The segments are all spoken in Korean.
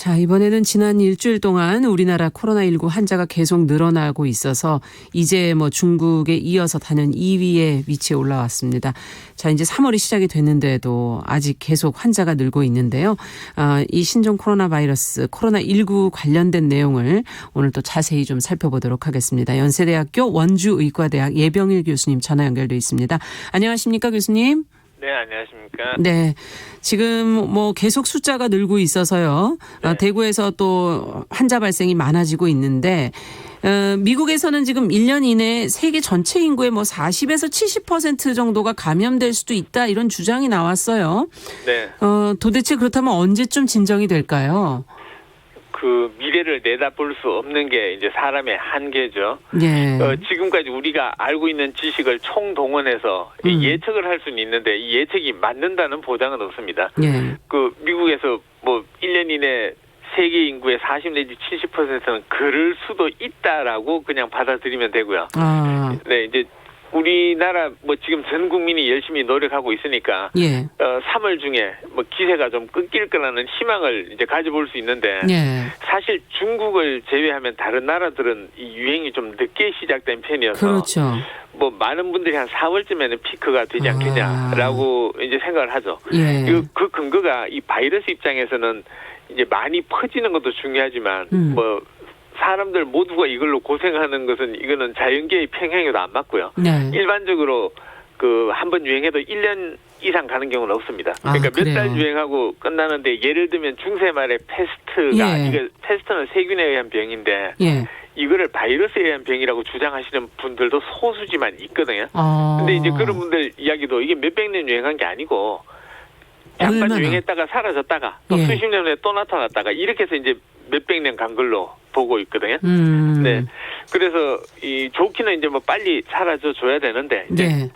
자, 이번에는 지난 일주일 동안 우리나라 코로나19 환자가 계속 늘어나고 있어서 이제 중국에 이어서 단연 2위에 위치에 올라왔습니다. 자, 이제 3월이 시작이 됐는데도 아직 계속 환자가 늘고 있는데요. 이 신종 코로나 바이러스 코로나19 관련된 내용을 오늘 또 자세히 좀 살펴보도록 하겠습니다. 연세대학교 원주의과대학 예병일 교수님 전화 연결돼 있습니다. 안녕하십니까, 교수님? 네, 안녕하십니까. 네. 지금 계속 숫자가 늘고 있어서요. 네. 대구에서 또 환자 발생이 많아지고 있는데, 미국에서는 지금 1년 이내에 세계 전체 인구의 40에서 70% 정도가 감염될 수도 있다, 이런 주장이 나왔어요. 네. 도대체 그렇다면 언제쯤 진정이 될까요? 그 미래를 내다볼 수 없는 게 이제 사람의 한계죠. 예. 지금까지 우리가 알고 있는 지식을 총동원해서 예측을 할 수는 있는데 이 예측이 맞는다는 보장은 없습니다. 예. 그 미국에서 1년 이내 세계 인구의 40 내지 70%는 그럴 수도 있다라고 그냥 받아들이면 되고요. 네, 이제 우리나라 지금 전 국민이 열심히 노력하고 있으니까 예. 3월 중에 기세가 좀 끊길 거라는 희망을 이제 가져볼 수 있는데 예. 사실 중국을 제외하면 다른 나라들은 이 유행이 좀 늦게 시작된 편이어서 그렇죠. 많은 분들이 한 4월쯤에는 피크가 되지 않겠냐라고 이제 생각을 하죠. 예. 그 근거가 이 바이러스 입장에서는 이제 많이 퍼지는 것도 중요하지만 사람들 모두가 이걸로 고생하는 것은 이거는 자연계의 평행에도 안 맞고요. 네. 일반적으로 한 번 유행해도 1년 이상 가는 경우는 없습니다. 그러니까 몇 달 유행하고 끝나는데 예를 들면 중세 말에 페스트가 이거 페스트는 세균에 의한 병인데 이거를 바이러스에 의한 병이라고 주장하시는 분들도 소수지만 있거든요. 근데 이제 그런 분들 이야기도 이게 몇백 년 유행한 게 아니고 잠깐 유행했다가 사라졌다가 또 수십 년 후에 또 나타났다가 이렇게 해서 이제 몇백 년 간 걸로 보고 있거든요. 네. 그래서 좋기는 이제 빨리 사라져 줘야 되는데 이제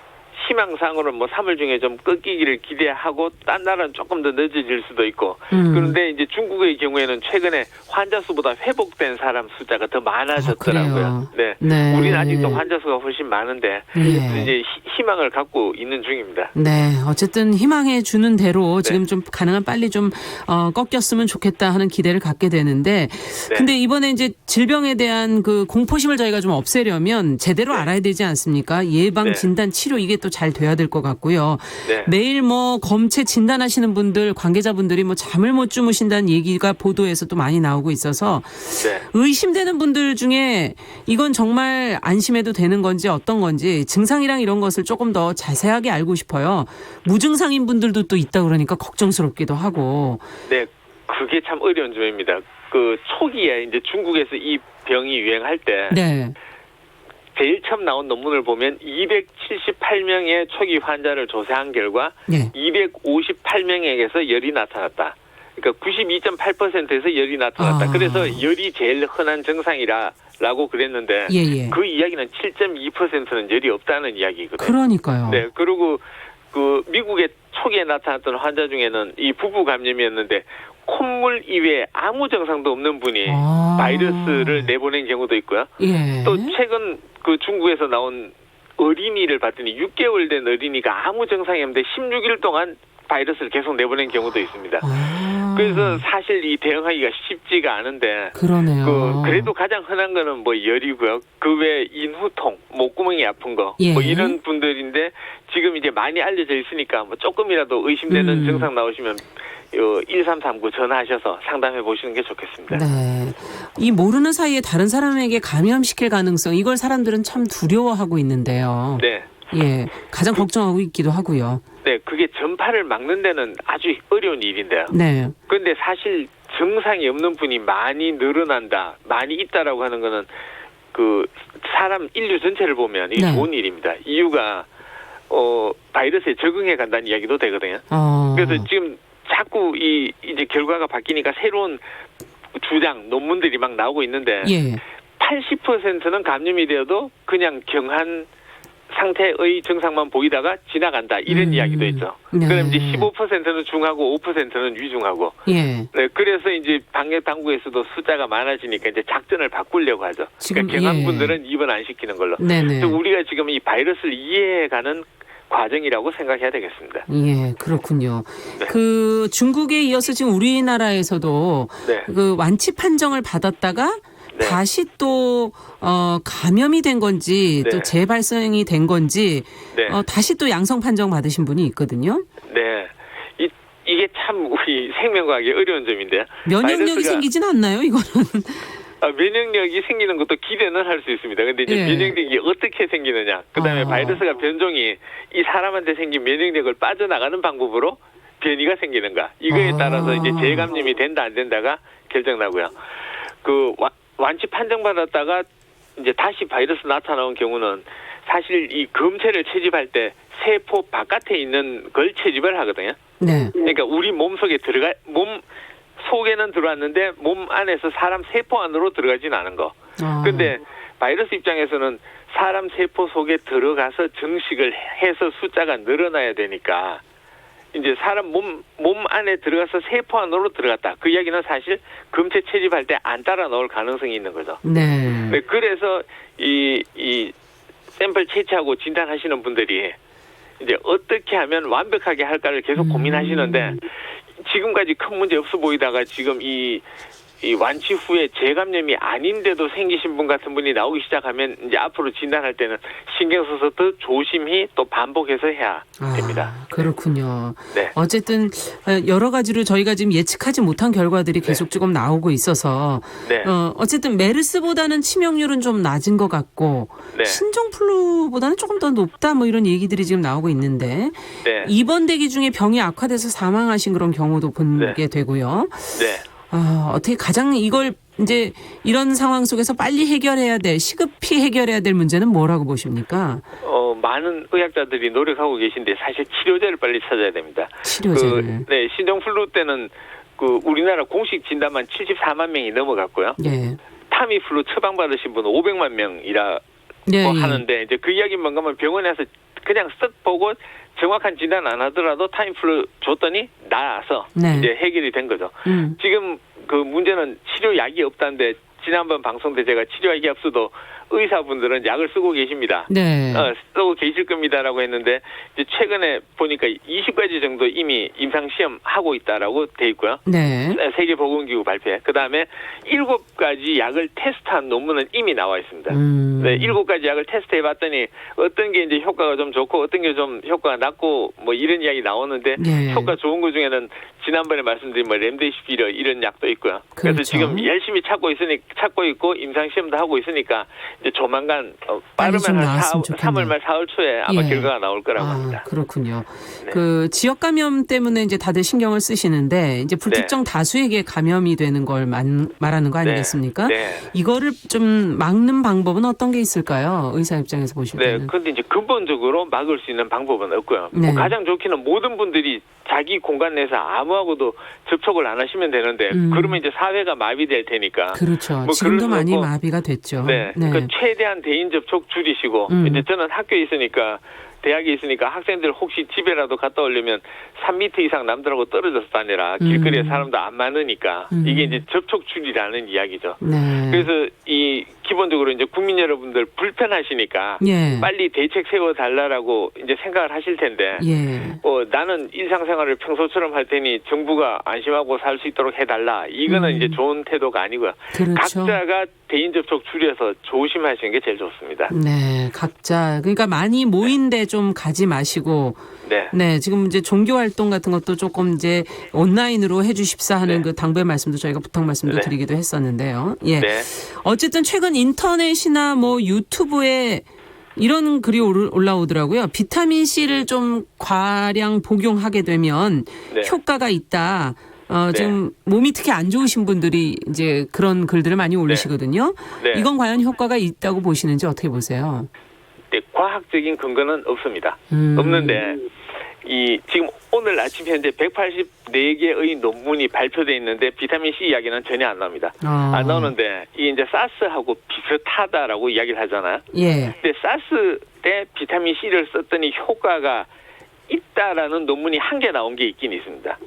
희망상으로는 3월 중에 좀 꺾이기를 기대하고 딴 나라는 조금 더 늦어질 수도 있고 그런데 이제 중국의 경우에는 최근에 환자 수보다 회복된 사람 숫자가 더 많아졌더라고요. 네. 우리는 아직도 환자 수가 훨씬 많은데 이제 희망을 갖고 있는 중입니다. 네. 어쨌든 희망해 주는 대로 지금 좀 가능한 빨리 좀 꺾였으면 좋겠다 하는 기대를 갖게 되는데 근데 이번에 이제 질병에 대한 그 공포심을 저희가 좀 없애려면 제대로 알아야 되지 않습니까? 예방, 진단, 치료 이게 또 잘 돼야 될 것 같고요. 매일 검체 진단하시는 분들, 관계자분들이 잠을 못 주무신다는 얘기가 보도에서도 많이 나오고 있어서 의심되는 분들 중에 이건 정말 안심해도 되는 건지 어떤 건지 증상이랑 이런 것을 조금 더 자세하게 알고 싶어요. 무증상인 분들도 또 있다 그러니까 걱정스럽기도 하고. 네, 그게 참 어려운 점입니다. 그 초기에 이제 중국에서 이 병이 유행할 때 제일 처음 나온 논문을 보면 278명의 초기 환자를 조사한 결과 258명에게서 열이 나타났다. 그러니까 92.8%에서 열이 나타났다. 그래서 열이 제일 흔한 증상이라고 그랬는데 그 이야기는 7.2%는 열이 없다는 이야기거든요. 그러니까요. 네, 그리고 그 미국의 초기에 나타났던 환자 중에는 이 부부 감염이었는데 콧물 이외에 아무 증상도 없는 분이 바이러스를 내보낸 경우도 있고요. 또 최근 그 중국에서 나온 어린이를 봤더니 6개월 된 어린이가 아무 증상이 없는데 16일 동안 바이러스를 계속 내보낸 경우도 있습니다. 그래서 사실 이 대응하기가 쉽지가 않은데 그러네요. 그래도 가장 흔한 거는 열이고요. 그 외에 인후통, 목구멍이 아픈 거 이런 분들인데 지금 이제 많이 알려져 있으니까 조금이라도 의심되는 증상 나오시면 1339 전화하셔서 상담해 보시는 게 좋겠습니다. 네. 이 모르는 사이에 다른 사람에게 감염시킬 가능성 이걸 사람들은 참 두려워하고 있는데요. 네. 가장 걱정하고 있기도 하고요. 네, 그게 전파를 막는 데는 아주 어려운 일인데요. 그런데 사실 증상이 없는 분이 많이 늘어난다, 많이 있다라고 하는 거는 그 사람 인류 전체를 보면 이게 좋은 일입니다. 이유가 바이러스에 적응해 간다는 이야기도 되거든요. 그래서 지금 자꾸 이제 결과가 바뀌니까 새로운 주장, 논문들이 막 나오고 있는데 80%는 감염이 되어도 그냥 경한 상태의 증상만 보이다가 지나간다 이런 이야기도 있죠. 그럼 이제 15%는 중하고 5%는 위중하고. 네, 그래서 이제 방역 당국에서도 숫자가 많아지니까 이제 작전을 바꾸려고 하죠. 그러니까 경한 분들은 입원 안 시키는 걸로. 우리가 지금 이 바이러스를 이해해가는 과정이라고 생각해야 되겠습니다. 예, 그렇군요. 네. 그 중국에 이어서 지금 우리나라에서도 네. 그 완치 판정을 받았다가 네. 다시 또 감염이 된 건지 네. 또 재발생이 된 건지 네. 다시 또 양성 판정 받으신 분이 있거든요. 네. 이게 참 우리 생명과학의 어려운 점인데요. 면역력이 생기진 않나요, 이거는? 면역력이 생기는 것도 기대는 할 수 있습니다. 근데 이제 예. 면역력이 어떻게 생기느냐. 그다음에 바이러스가 변종이 이 사람한테 생긴 면역력을 빠져나가는 방법으로 변이가 생기는가. 이거에 따라서 이제 재감염이 된다 안 된다가 결정나고요. 그 완치 판정받았다가 이제 다시 바이러스 나타나온 경우는 사실 이 검체를 채집할 때 세포 바깥에 있는 걸 채집을 하거든요. 네. 그러니까 우리 몸 속에 몸 속에는 들어왔는데 몸 안에서 사람 세포 안으로 들어가진 않은 거. 근데 바이러스 입장에서는 사람 세포 속에 들어가서 증식을 해서 숫자가 늘어나야 되니까 이제 사람 몸 안에 들어가서 세포 안으로 들어갔다. 그 이야기는 사실 검체 채집할 때 안 따라 나올 가능성이 있는 거죠. 네. 그래서 이 샘플 채취하고 진단하시는 분들이 이제 어떻게 하면 완벽하게 할까를 계속 고민하시는데 지금까지 큰 문제 없어 보이다가 지금 이 완치 후에 재감염이 아닌데도 생기신 분 같은 분이 나오기 시작하면 이제 앞으로 진단할 때는 신경 써서 더 조심히 또 반복해서 해야 됩니다. 그렇군요. 네. 어쨌든 여러 가지로 저희가 지금 예측하지 못한 결과들이 계속 조금 나오고 있어서 네. 어쨌든 메르스보다는 치명률은 좀 낮은 것 같고 네. 신종플루보다는 조금 더 높다 뭐 이런 얘기들이 지금 나오고 있는데 네. 입원 대기 중에 병이 악화돼서 사망하신 그런 경우도 보게 되고요. 네. 어떻게 가장 이걸 이제 이런 상황 속에서 빨리 해결해야 될 시급히 해결해야 될 문제는 뭐라고 보십니까? 많은 의학자들이 노력하고 계신데 사실 치료제를 빨리 찾아야 됩니다. 치료제를. 네, 신종플루 때는 그 우리나라 공식 진단만 74만 명이 넘어갔고요. 예. 타미플루 처방받으신 분은 500만 명이라 하는데 이제 그 이야기만 가면 병원에서 그냥 쓱 보고 정확한 진단 안 하더라도 타미플루 줬더니 나아서 이제 해결이 된 거죠. 지금 그 문제는 치료약이 없다는데 지난번 방송 때 제가 치료약이 없어도 의사분들은 약을 쓰고 계십니다. 네. 쓰고 계실 겁니다라고 했는데 이제 최근에 보니까 20가지 정도 이미 임상 시험 하고 있다라고 돼 있고요. 네. 세계보건기구 발표에. 그다음에 7가지 약을 테스트한 논문은 이미 나와 있습니다. 네, 7가지 약을 테스트해 봤더니 어떤 게 이제 효과가 좀 좋고 어떤 게 좀 효과가 낮고 뭐 이런 이야기 나오는데 효과 좋은 것 중에는 지난번에 말씀드린 뭐 렘데시비르 이런 약도 있고요. 그래서 지금 열심히 찾고 있고 임상 시험도 하고 있으니까 이제 조만간 빠르면 한 3월 말 4월 초에 아마 결과가 나올 거라고 합니다. 그렇군요. 네. 그 지역 감염 때문에 이제 다들 신경을 쓰시는데 이제 불특정 다수에게 감염이 되는 걸 말하는 거 아니겠습니까? 네. 이거를 좀 막는 방법은 어떤 게 있을까요? 의사 입장에서 보실 때는. 네. 그런데 이제 근본적으로 막을 수 있는 방법은 없고요. 뭐 가장 좋기는 모든 분들이 자기 공간 내에서 아무하고도 접촉을 안 하시면 되는데 그러면 이제 사회가 마비될 테니까. 그렇죠. 뭐 지금도 많이 마비가 됐죠. 네. 그 최대한 대인 접촉 줄이시고 이제 저는 학교에 있으니까 대학에 있으니까 학생들 혹시 집에라도 갔다 오려면 3m 이상 남들하고 떨어져서 다니라. 길거리에 사람도 안 많으니까 이게 이제 접촉 줄이라는 이야기죠. 네. 그래서 이 기본적으로 이제 국민 여러분들 불편하시니까 빨리 대책 세워달라고 이제 생각을 하실 텐데 나는 일상생활을 평소처럼 할 테니 정부가 안심하고 살 수 있도록 해달라. 이거는 이제 좋은 태도가 아니고요. 그렇죠. 각자가 대인 접촉 줄여서 조심하시는 게 제일 좋습니다. 네, 각자 그러니까 많이 모인데 좀 가지 마시고. 네, 지금 이제 종교 활동 같은 것도 조금 이제 온라인으로 해주십사 하는 그 당부의 말씀도 저희가 부탁 말씀도 드리기도 했었는데요. 예. 어쨌든 최근 인터넷이나 뭐 유튜브에 이런 글이 올라오더라고요. 비타민 C를 좀 과량 복용하게 되면 효과가 있다. 지금 몸이 특히 안 좋으신 분들이 이제 그런 글들을 많이 올리시거든요. 이건 과연 효과가 있다고 보시는지 어떻게 보세요? 네, 과학적인 근거는 없습니다. 없는데 지금 오늘 아침 현재 184개의 논문이 발표돼 있는데 비타민 C 이야기는 전혀 안 나옵니다. 안 나오는데 이 이제 사스하고 비슷하다라고 이야기를 하잖아요. 근데 사스 때 비타민 C를 썼더니 효과가 있다라는 논문이 한 개 나온 게 있긴 있습니다.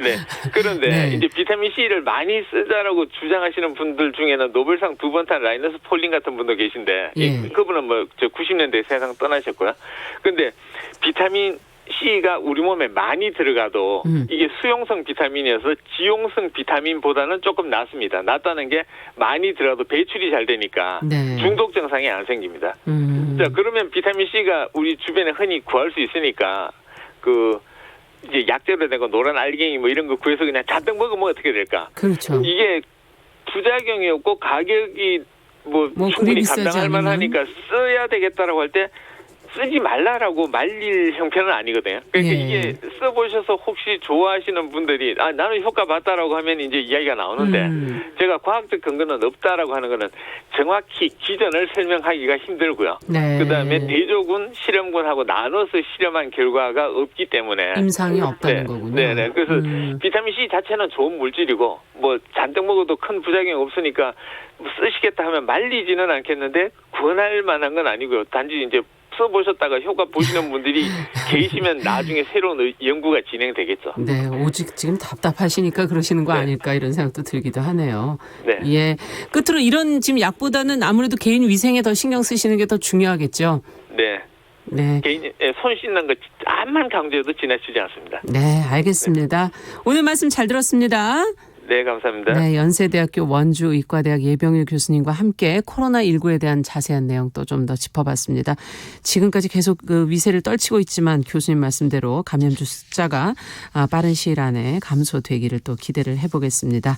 네. 그런데 네. 이제 비타민 C를 많이 쓰자라고 주장하시는 분들 중에는 노벨상 2번 탄 라이너스 폴린 같은 분도 계신데 예. 그분은 뭐 저 90년대 세상 떠나셨고요. 근데 비타민 C가 우리 몸에 많이 들어가도 이게 수용성 비타민이어서 지용성 비타민보다는 조금 낫습니다. 낫다는 게 많이 들어가도 배출이 잘 되니까 네. 중독 증상이 안 생깁니다. 자, 그러면 비타민 C가 우리 주변에 흔히 구할 수 있으니까 그 이제 약재로 된 거 노란 알갱이 뭐 이런 거 구해서 그냥 잔뜩 먹으면 어떻게 될까? 그렇죠. 이게 부작용이 없고 가격이 뭐 그리 충분히 비싸지 감당할 않으면? 만하니까 써야 되겠다라고 할 때 쓰지 말라라고 말릴 형편은 아니거든요. 그러니까 예. 이게 써보셔서 혹시 좋아하시는 분들이 나는 효과 봤다라고 하면 이제 이야기가 나오는데 제가 과학적 근거는 없다라고 하는 거는 정확히 기전을 설명하기가 힘들고요. 네. 그다음에 대조군, 실험군하고 나눠서 실험한 결과가 없기 때문에 임상이 없다는 네. 거군요. 네네. 그래서 비타민 C 자체는 좋은 물질이고 뭐 잔뜩 먹어도 큰 부작용이 없으니까 뭐 쓰시겠다 하면 말리지는 않겠는데 권할 만한 건 아니고요. 단지 이제 써보셨다가 효과 보시는 분들이 계시면 나중에 새로운 연구가 진행되겠죠. 네, 오직 지금 답답하시니까 그러시는 거 네. 아닐까 이런 생각도 들기도 하네요. 네. 예. 끝으로 이런 지금 약보다는 아무래도 개인 위생에 더 신경 쓰시는 게 더 중요하겠죠. 네. 네. 개인 손 씻는 거 암만 강조해도 지나치지 않습니다. 네, 알겠습니다. 오늘 말씀 잘 들었습니다. 네, 감사합니다. 네, 연세대학교 원주의과대학 예병일 교수님과 함께 코로나19에 대한 자세한 내용 또 좀 더 짚어봤습니다. 지금까지 계속 그 위세를 떨치고 있지만 교수님 말씀대로 감염주 숫자가 빠른 시일 안에 감소되기를 또 기대를 해보겠습니다.